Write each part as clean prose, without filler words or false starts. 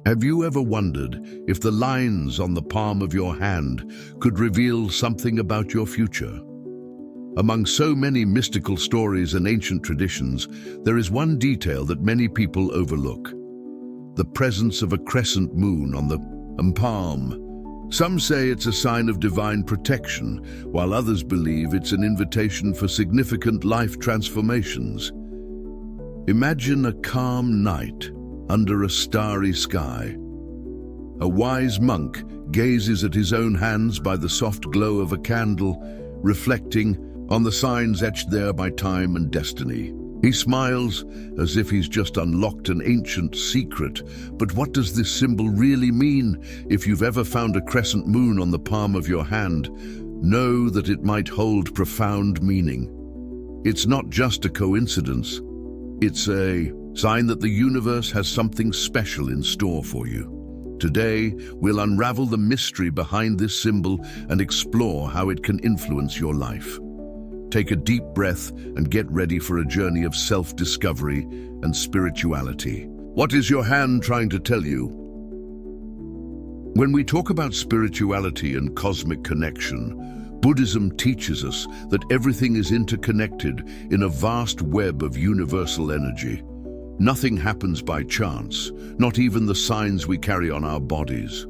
Have you ever wondered if the lines on the palm of your hand could reveal something about your future? Among so many mystical stories and ancient traditions, there is one detail that many people overlook: the presence of a crescent moon on the palm. Some say it's a sign of divine protection, while others believe it's an invitation for significant life transformations. Imagine a calm night under a starry sky. A wise monk gazes at his own hands by the soft glow of a candle, reflecting on the signs etched there by time and destiny. He smiles as if he's just unlocked an ancient secret. But what does this symbol really mean? If you've ever found a crescent moon on the palm of your hand, know that it might hold profound meaning. It's not just a coincidence. It's a sign that the universe has something special in store for you. Today, we'll unravel the mystery behind this symbol and explore how it can influence your life. Take a deep breath and get ready for a journey of self-discovery and spirituality. What is your hand trying to tell you? When we talk about spirituality and cosmic connection, Buddhism teaches us that everything is interconnected in a vast web of universal energy. Nothing happens by chance, not even the signs we carry on our bodies.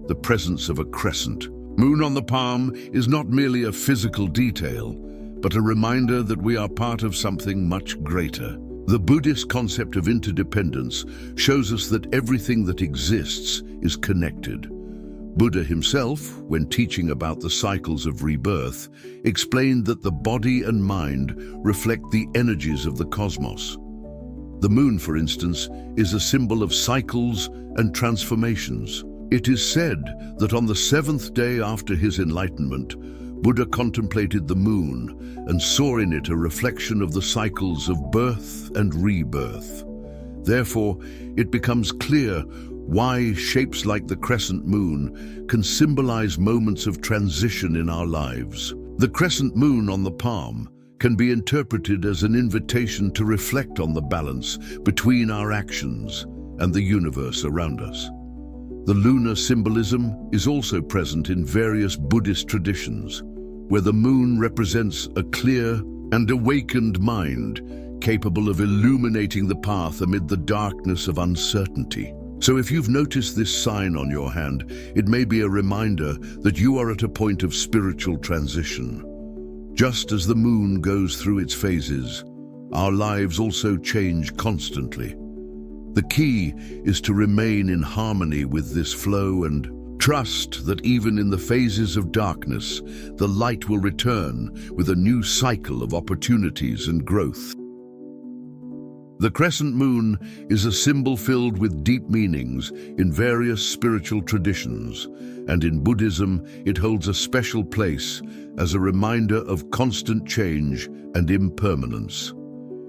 The presence of a crescent moon on the palm is not merely a physical detail, but a reminder that we are part of something much greater. The Buddhist concept of interdependence shows us that everything that exists is connected. Buddha himself, when teaching about the cycles of rebirth, explained that the body and mind reflect the energies of the cosmos. The moon, for instance, is a symbol of cycles and transformations. It is said that on the seventh day after his enlightenment, Buddha contemplated the moon and saw in it a reflection of the cycles of birth and rebirth. Therefore, it becomes clear why shapes like the crescent moon can symbolize moments of transition in our lives. The crescent moon on the palm can be interpreted as an invitation to reflect on the balance between our actions and the universe around us. The lunar symbolism is also present in various Buddhist traditions, where the moon represents a clear and awakened mind capable of illuminating the path amid the darkness of uncertainty. So if you've noticed this sign on your hand, it may be a reminder that you are at a point of spiritual transition. Just as the moon goes through its phases, our lives also change constantly. The key is to remain in harmony with this flow and trust that even in the phases of darkness, the light will return with a new cycle of opportunities and growth. The crescent moon is a symbol filled with deep meanings in various spiritual traditions, and in Buddhism, it holds a special place as a reminder of constant change and impermanence.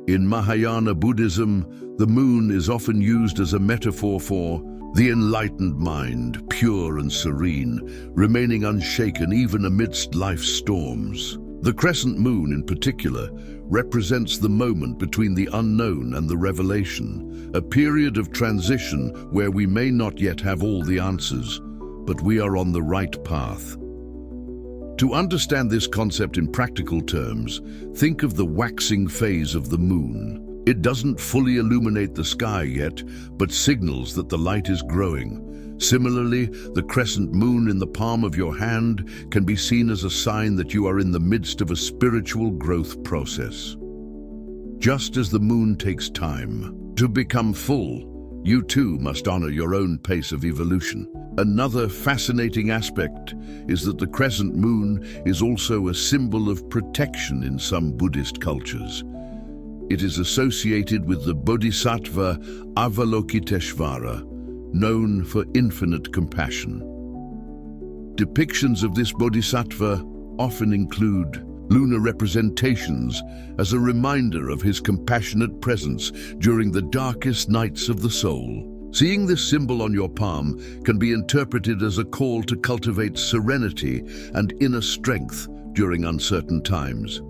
In Mahayana Buddhism, the moon is often used as a metaphor for the enlightened mind, pure and serene, remaining unshaken even amidst life's storms. The crescent moon, in particular, represents the moment between the unknown and the revelation, a period of transition where we may not yet have all the answers, but we are on the right path. To understand this concept in practical terms, think of the waxing phase of the moon. It doesn't fully illuminate the sky yet, but signals that the light is growing. Similarly, the crescent moon in the palm of your hand can be seen as a sign that you are in the midst of a spiritual growth process. Just as the moon takes time to become full, you too must honor your own pace of evolution. Another fascinating aspect is that the crescent moon is also a symbol of protection in some Buddhist cultures. It is associated with the Bodhisattva Avalokiteshvara, known for infinite compassion. Depictions of this bodhisattva often include lunar representations as a reminder of his compassionate presence during the darkest nights of the soul. Seeing this symbol on your palm can be interpreted as a call to cultivate serenity and inner strength during uncertain times.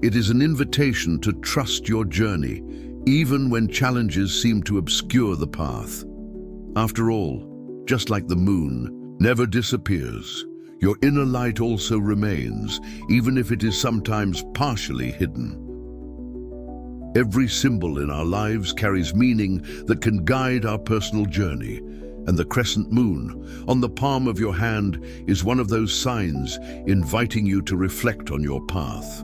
It is an invitation to trust your journey, even when challenges seem to obscure the path. After all, just like the moon never disappears, your inner light also remains, even if it is sometimes partially hidden. Every symbol in our lives carries meaning that can guide our personal journey, and the crescent moon on the palm of your hand is one of those signs inviting you to reflect on your path.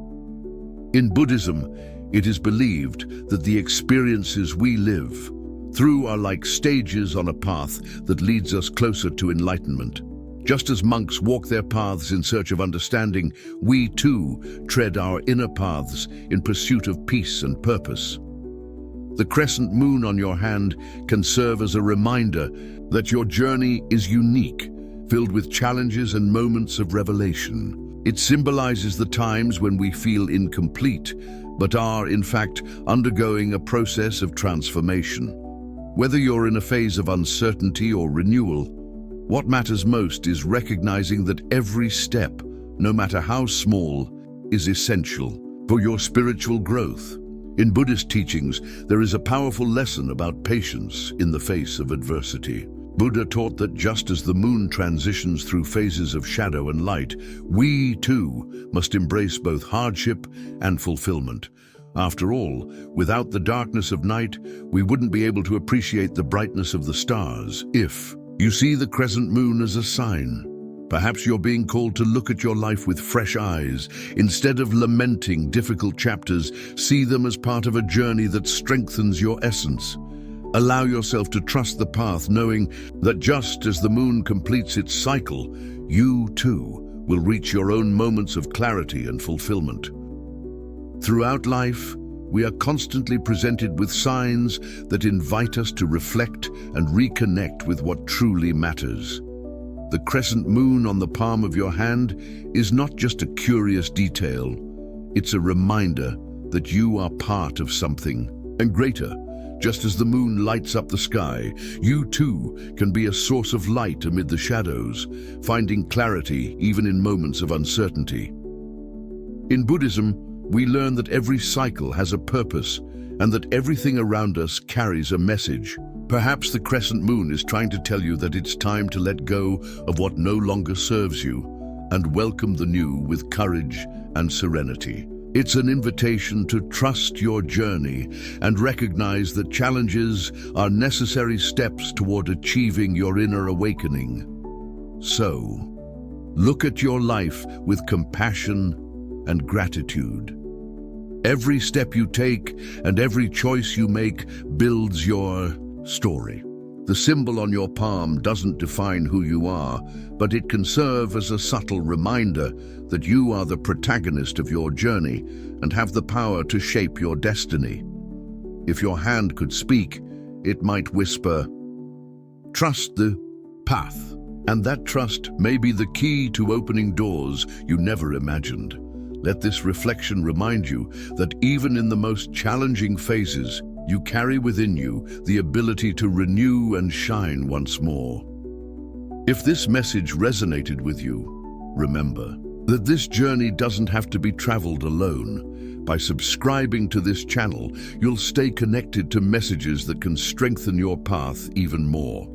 In Buddhism, it is believed that the experiences we live through are like stages on a path that leads us closer to enlightenment. Just as monks walk their paths in search of understanding, we too tread our inner paths in pursuit of peace and purpose. The crescent moon on your hand can serve as a reminder that your journey is unique, filled with challenges and moments of revelation. It symbolizes the times when we feel incomplete, but are, in fact, undergoing a process of transformation. Whether you're in a phase of uncertainty or renewal, what matters most is recognizing that every step, no matter how small, is essential for your spiritual growth. In Buddhist teachings, there is a powerful lesson about patience in the face of adversity. Buddha taught that just as the moon transitions through phases of shadow and light, we too must embrace both hardship and fulfillment. After all, without the darkness of night, we wouldn't be able to appreciate the brightness of the stars. If you see the crescent moon as a sign, perhaps you're being called to look at your life with fresh eyes. Instead of lamenting difficult chapters, see them as part of a journey that strengthens your essence. Allow yourself to trust the path, knowing that just as the moon completes its cycle, you too will reach your own moments of clarity and fulfillment. Throughout life, we are constantly presented with signs that invite us to reflect and reconnect with what truly matters. The crescent moon on the palm of your hand is not just a curious detail, it's a reminder that you are part of something and greater. Just as the moon lights up the sky, you too can be a source of light amid the shadows, finding clarity even in moments of uncertainty. In Buddhism, we learn that every cycle has a purpose and that everything around us carries a message. Perhaps the crescent moon is trying to tell you that it's time to let go of what no longer serves you and welcome the new with courage and serenity. It's an invitation to trust your journey and recognize that challenges are necessary steps toward achieving your inner awakening. So, look at your life with compassion and gratitude. Every step you take and every choice you make builds your story. The symbol on your palm doesn't define who you are, but it can serve as a subtle reminder that you are the protagonist of your journey and have the power to shape your destiny. If your hand could speak, it might whisper, "Trust the path." And that trust may be the key to opening doors you never imagined. Let this reflection remind you that even in the most challenging phases, you carry within you the ability to renew and shine once more. If this message resonated with you, remember that this journey doesn't have to be traveled alone. By subscribing to this channel, you'll stay connected to messages that can strengthen your path even more.